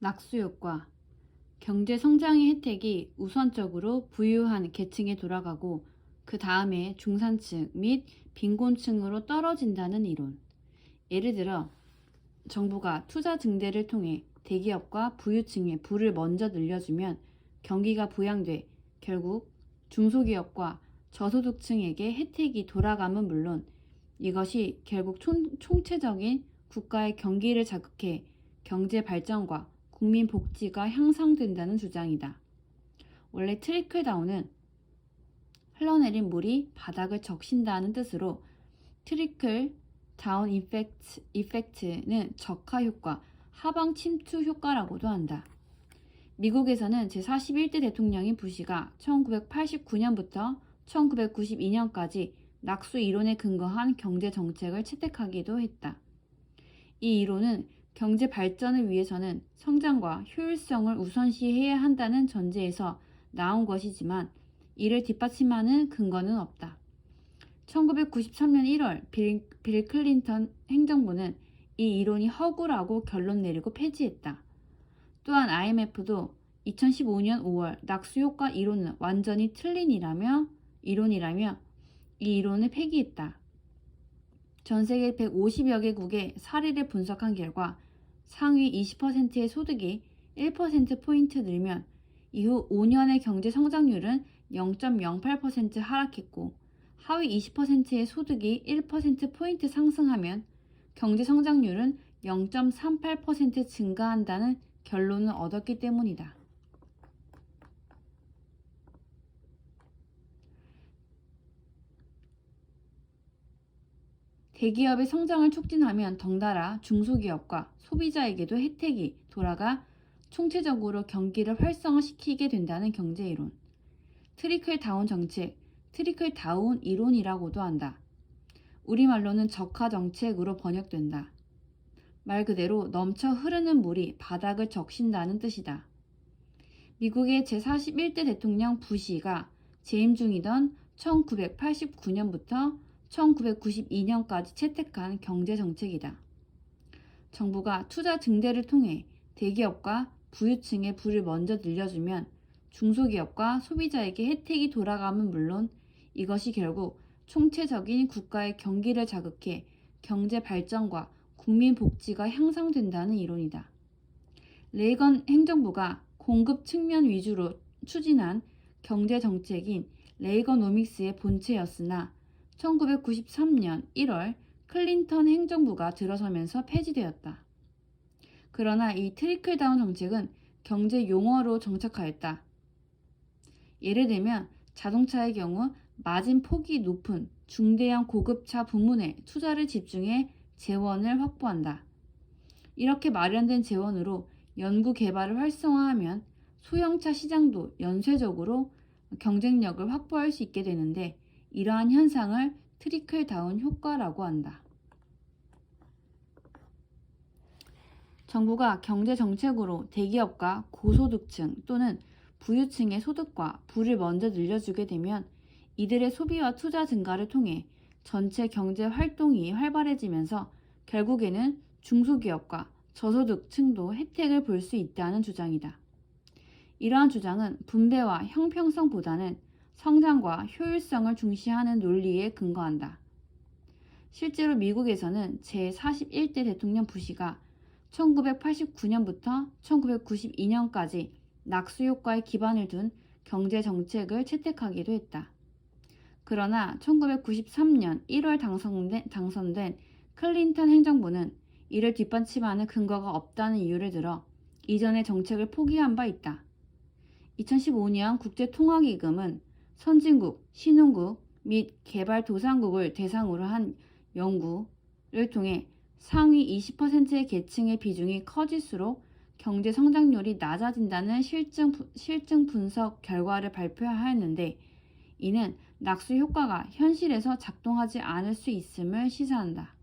낙수효과. 경제 성장의 혜택이 우선적으로 부유한 계층에 돌아가고 그 다음에 중산층 및 빈곤층으로 떨어진다는 이론. 예를 들어 정부가 투자 증대를 통해 대기업과 부유층의 부를 먼저 늘려주면 경기가 부양돼 결국 중소기업과 저소득층에게 혜택이 돌아감은 물론 이것이 결국 총체적인 국가의 경기를 자극해 경제 발전과 국민 복지가 향상된다는 주장이다. 원래 트리클 다운은 흘러내린 물이 바닥을 적신다는 뜻으로 트리클 다운 이펙트는 적하 효과, 하방 침투 효과라고도 한다. 미국에서는 제41대 대통령인 부시가 1989년부터 1992년까지 낙수 이론에 근거한 경제 정책을 채택하기도 했다. 이 이론은 경제 발전을 위해서는 성장과 효율성을 우선시해야 한다는 전제에서 나온 것이지만 이를 뒷받침하는 근거는 없다. 1993년 1월 빌 클린턴 행정부는 이 이론이 허구라고 결론 내리고 폐지했다. 또한 IMF도 2015년 5월 낙수효과 이론은 완전히 틀린 이론이라며 이 이론을 폐기했다. 전 세계 150여 개국의 사례를 분석한 결과 상위 20%의 소득이 1%포인트 늘면 이후 5년의 경제 성장률은 0.08% 하락했고 하위 20%의 소득이 1%포인트 상승하면 경제 성장률은 0.38% 증가한다는 결론을 얻었기 때문이다. 대기업의 성장을 촉진하면 덩달아 중소기업과 소비자에게도 혜택이 돌아가 총체적으로 경기를 활성화시키게 된다는 경제이론. 트리클 다운 정책, 트리클 다운 이론이라고도 한다. 우리말로는 적하 정책으로 번역된다. 말 그대로 넘쳐 흐르는 물이 바닥을 적신다는 뜻이다. 미국의 제41대 대통령 부시가 재임 중이던 1989년부터 1992년까지 채택한 경제정책이다. 정부가 투자 증대를 통해 대기업과 부유층의 부를 먼저 늘려주면 중소기업과 소비자에게 혜택이 돌아감은 물론 이것이 결국 총체적인 국가의 경기를 자극해 경제 발전과 국민 복지가 향상된다는 이론이다. 레이건 행정부가 공급 측면 위주로 추진한 경제 정책인 레이거노믹스의 본체였으나 1993년 1월 클린턴 행정부가 들어서면서 폐지되었다. 그러나 이 트리클다운 정책은 경제 용어로 정착하였다. 예를 들면 자동차의 경우 마진 폭이 높은 중대형 고급차 부문에 투자를 집중해 재원을 확보한다. 이렇게 마련된 재원으로 연구 개발을 활성화하면 소형차 시장도 연쇄적으로 경쟁력을 확보할 수 있게 되는데 이러한 현상을 트리클 다운 효과라고 한다. 정부가 경제 정책으로 대기업과 고소득층 또는 부유층의 소득과 부를 먼저 늘려주게 되면 이들의 소비와 투자 증가를 통해 전체 경제 활동이 활발해지면서 결국에는 중소기업과 저소득층도 혜택을 볼 수 있다는 주장이다. 이러한 주장은 분배와 형평성보다는 성장과 효율성을 중시하는 논리에 근거한다. 실제로 미국에서는 제41대 대통령 부시가 1989년부터 1992년까지 낙수효과에 기반을 둔 경제정책을 채택하기도 했다. 그러나 1993년 1월 당선된 클린턴 행정부는 이를 뒷받침하는 근거가 없다는 이유를 들어 이전의 정책을 포기한 바 있다. 2015년 국제통화기금은 선진국, 신흥국 및 개발도상국을 대상으로 한 연구를 통해 상위 20%의 계층의 비중이 커질수록 경제 성장률이 낮아진다는 실증 분석 결과를 발표하였는데 이는 낙수 효과가 현실에서 작동하지 않을 수 있음을 시사한다.